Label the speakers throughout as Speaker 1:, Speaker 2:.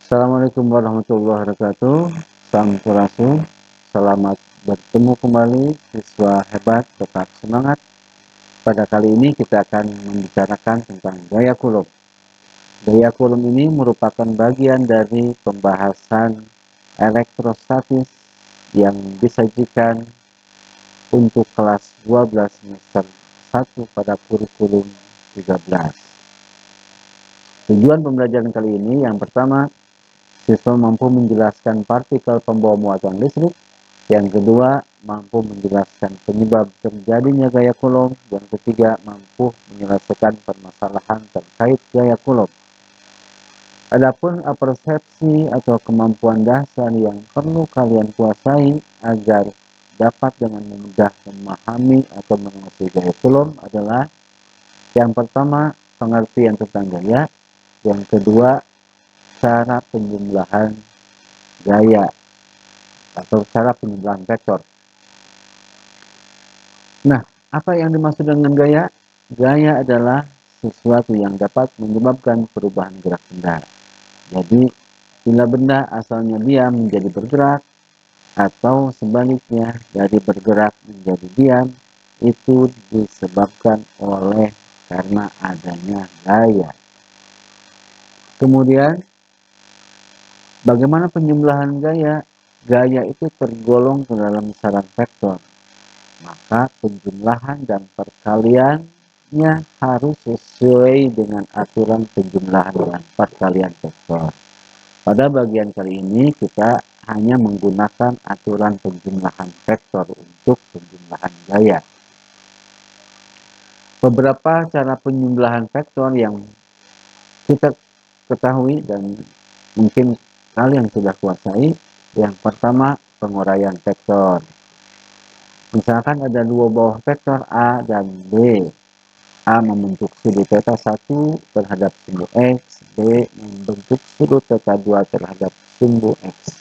Speaker 1: Assalamualaikum warahmatullahi wabarakatuh. Sampurasun. Selamat bertemu kembali siswa hebat, tetap semangat. Pada kali ini kita akan membicarakan tentang gaya kulum. Gaya kulum ini merupakan bagian dari pembahasan elektrostatis yang disajikan untuk kelas 12 semester 1 pada kurikulum 13. Tujuan pembelajaran kali ini yang pertama, siswa mampu menjelaskan partikel pembawa muatan listrik. Yang kedua, mampu menjelaskan penyebab terjadinya gaya Coulomb. Yang ketiga, mampu menyelesaikan permasalahan terkait gaya Coulomb. Adapun persepsi atau kemampuan dasar yang perlu kalian kuasai agar dapat dengan mudah memahami atau mengerti gaya Coulomb adalah yang pertama, pengertian tentang gaya. Yang kedua, cara penjumlahan gaya atau cara penjumlahan vektor. Nah, apa yang dimaksud dengan gaya? Gaya adalah sesuatu yang dapat menyebabkan perubahan gerak benda. Jadi, bila benda asalnya diam menjadi bergerak, atau sebaliknya dari bergerak menjadi diam, itu disebabkan oleh karena adanya gaya. Kemudian, bagaimana penjumlahan gaya? Gaya itu tergolong ke dalam syarat vektor. Maka penjumlahan dan perkaliannya harus sesuai dengan aturan penjumlahan dan perkalian vektor. Pada bagian kali ini kita hanya menggunakan aturan penjumlahan vektor untuk penjumlahan gaya. Beberapa cara penjumlahan vektor yang kita ketahui dan mungkin kalian sudah kuasai. Yang pertama, penguraian vektor. Misalkan ada dua buah vektor A dan B. A membentuk sudut theta 1 terhadap sumbu X, B membentuk sudut theta 2 terhadap sumbu X.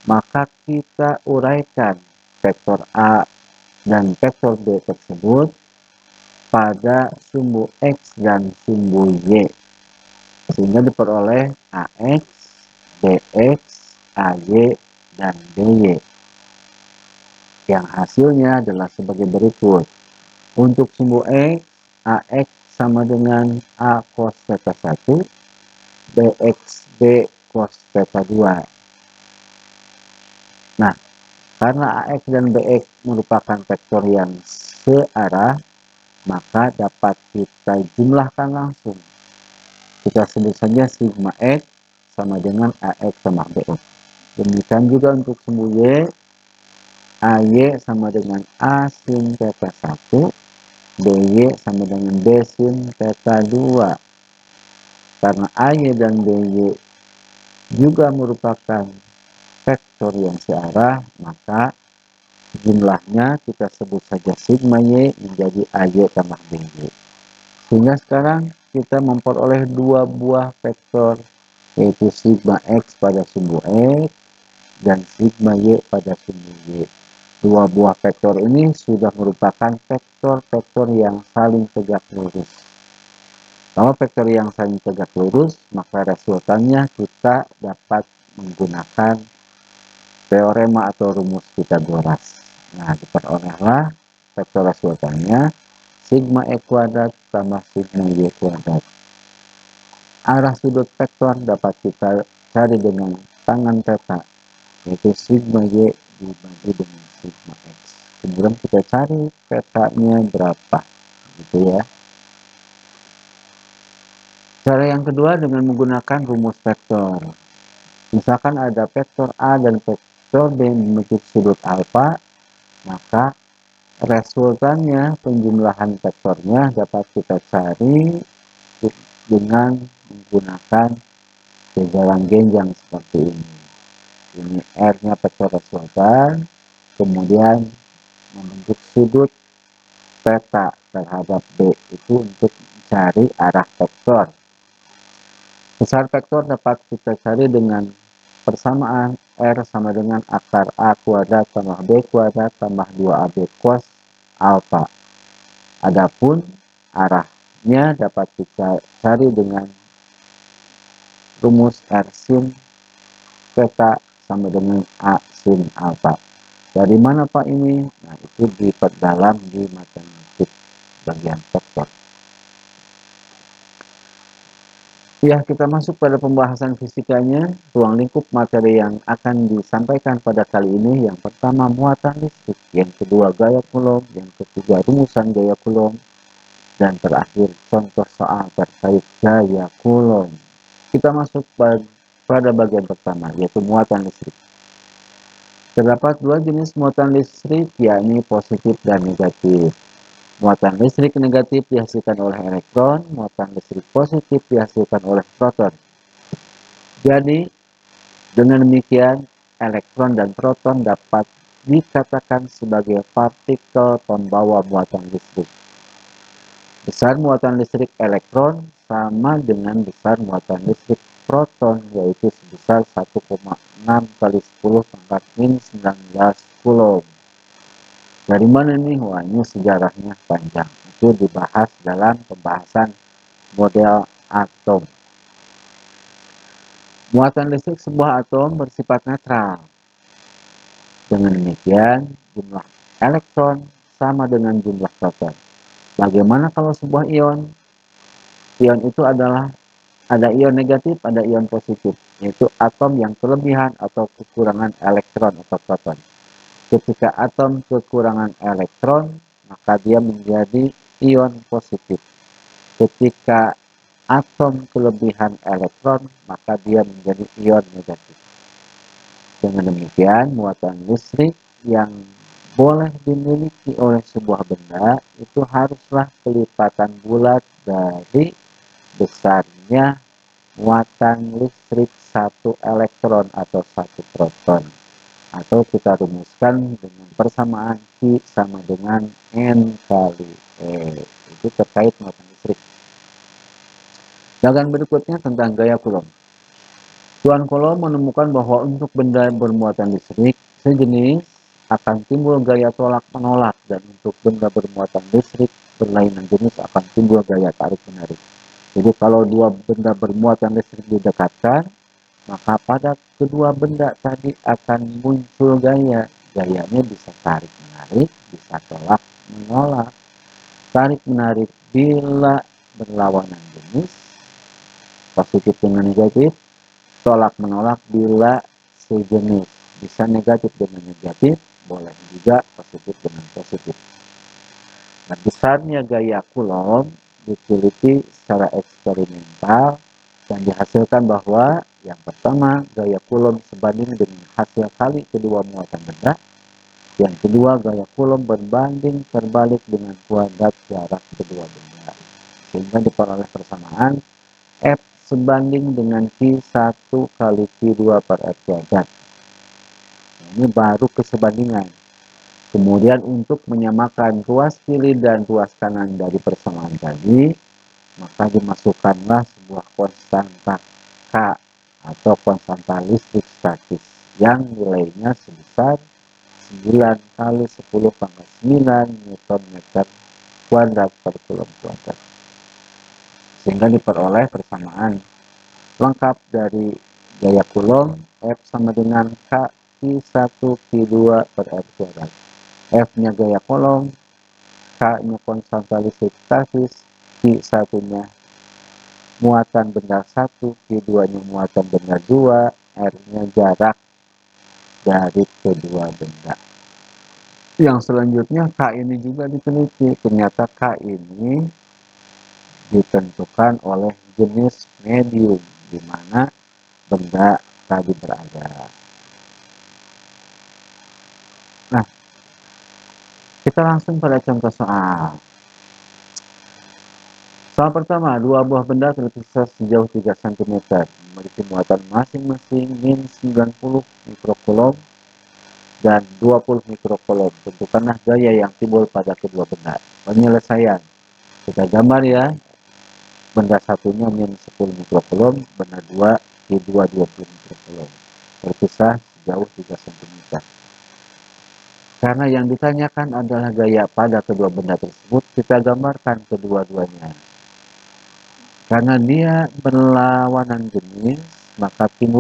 Speaker 1: Maka kita uraikan vektor A dan vektor B tersebut pada sumbu X dan sumbu Y. Sehingga diperoleh AX, BX, AY, dan BY. Yang hasilnya adalah sebagai berikut. Untuk sumbu X, AX sama dengan A cos theta 1, BX B cos theta 2. Nah, karena AX dan BX merupakan vektor yang searah, maka dapat kita jumlahkan langsung. Kita sebut saja sigma X sama dengan AX sama BX. Demikian juga untuk sumbu Y, AY sama dengan A sin theta 1, BY sama dengan B sin theta 2. Karena AY dan BY juga merupakan vektor yang searah, maka jumlahnya kita sebut saja sigma Y menjadi AY tambah BY. Sehingga sekarang kita memperoleh dua buah vektor, yaitu sigma X pada sumbu X dan sigma Y pada sumbu Y. Dua buah vektor ini sudah merupakan vektor-vektor yang saling tegak lurus. Kalau vektor yang saling tegak lurus, maka resultannya kita dapat menggunakan teorema atau rumus Pythagoras. Nah, diperolehlah vektor resultannya sigma E kuadrat tambah sigma Y kuadrat. Arah sudut vektor dapat kita cari dengan tangan theta, yaitu sigma Y dibagi dengan sigma X. Kemudian kita cari theta-nya berapa, gitu ya. Cara yang kedua dengan menggunakan rumus vektor. Misalkan ada vektor A dan vektor B membentuk sudut alfa, maka resultannya penjumlahan vektornya dapat kita cari dengan menggunakan jalan genjang seperti ini. Ini R-nya vektor resultan, kemudian membentuk sudut theta terhadap B itu untuk mencari arah vektor. Besar vektor dapat kita cari dengan persamaan R sama dengan akar A kuadrat tambah B kuadrat tambah 2AB cos alfa. Adapun arahnya dapat kita cari dengan rumus R sin theta sama dengan A sin alfa. Dari mana Pak ini? Nah, itu diperdalam di matematik bagian vektor. Ya, kita masuk pada pembahasan fisikanya. Ruang lingkup materi yang akan disampaikan pada kali ini, yang pertama muatan listrik, yang kedua gaya Coulomb, yang ketiga rumusan gaya Coulomb, dan terakhir contoh soal terkait gaya Coulomb. Kita masuk pada bagian pertama, yaitu muatan listrik. Terdapat dua jenis muatan listrik, yakni positif dan negatif. Muatan listrik negatif dihasilkan oleh elektron, muatan listrik positif dihasilkan oleh proton. Jadi, dengan demikian, elektron dan proton dapat dikatakan sebagai partikel pembawa muatan listrik. Besar muatan listrik elektron sama dengan besar muatan listrik proton, yaitu sebesar 1,6 kali 10 pangkat min 19 Coulomb. Dari mana nih? Wah, ini sejarahnya panjang. Itu dibahas dalam pembahasan model atom. Muatan listrik sebuah atom bersifat netral. Dengan demikian, jumlah elektron sama dengan jumlah proton. Bagaimana kalau sebuah ion? Ion itu adalah ada ion negatif, ada ion positif, yaitu atom yang kelebihan atau kekurangan elektron atau proton. Ketika atom kekurangan elektron, maka dia menjadi ion positif. Ketika atom kelebihan elektron, maka dia menjadi ion negatif. Dengan demikian, muatan listrik yang boleh dimiliki oleh sebuah benda itu haruslah kelipatan bulat dari besarnya muatan listrik satu elektron atau satu proton. Atau kita rumuskan dengan persamaan Q sama dengan N kali E. Itu terkait muatan listrik. Bagian berikutnya tentang gaya Coulomb. Tuan Coulomb menemukan bahwa untuk benda bermuatan listrik sejenis akan timbul gaya tolak-menolak, dan untuk benda bermuatan listrik berlainan jenis akan timbul gaya tarik-menarik. Jadi kalau dua benda bermuatan listrik didekatkan, maka pada kedua benda tadi akan muncul gaya. Gayanya bisa tarik-menarik, bisa tolak-menolak. Tarik-menarik bila berlawanan jenis, positif dengan negatif. Tolak-menolak bila sejenis, bisa negatif dengan negatif, boleh juga positif dengan positif. Nah, besarnya gaya Coulomb diteliti secara eksperimental dan dihasilkan bahwa yang pertama, gaya Coulomb sebanding dengan hasil kali kedua muatan benda. Yang kedua, gaya Coulomb berbanding terbalik dengan kuadrat jarak kedua benda. Sehingga diperoleh persamaan F sebanding dengan Q1 kali Q2 per F kuadrat. Ini baru kesebandingan. Kemudian untuk menyamakan ruas kiri dan ruas kanan dari persamaan tadi, maka dimasukkanlah sebuah konstanta K atau konstanta listrik statis yang nilainya sebesar 9 kali 10 pangkat 9 Newton meter kuadrat per Coulomb kuadrat. Sehingga diperoleh persamaan lengkap dari gaya Coulomb F sama dengan K Q1 Q2 per R kuadrat. F-nya gaya Coulomb, K-nya konstanta listrik statis, Q1-nya muatan benda 1, Q2-nya muatan benda 2, R-nya jarak dari kedua benda. Yang selanjutnya K ini juga diteliti. Ternyata K ini ditentukan oleh jenis medium di mana benda tadi berada. Nah, kita langsung pada contoh soal. Soal pertama, dua buah benda terpisah sejauh 3 cm, memiliki muatan masing-masing min 90 mikrocoulomb dan 20 mikrocoulomb. Tentukanlah gaya yang timbul pada kedua benda. Penyelesaian. Kita gambar ya. Benda satunya min 10 mikrocoulomb, benda 2 Q2 20 mikrocoulomb. Terpisah sejauh 3 cm. Karena yang ditanyakan adalah gaya pada kedua benda tersebut, kita gambarkan kedua-duanya. Karena dia berlawanan jenis, maka timbul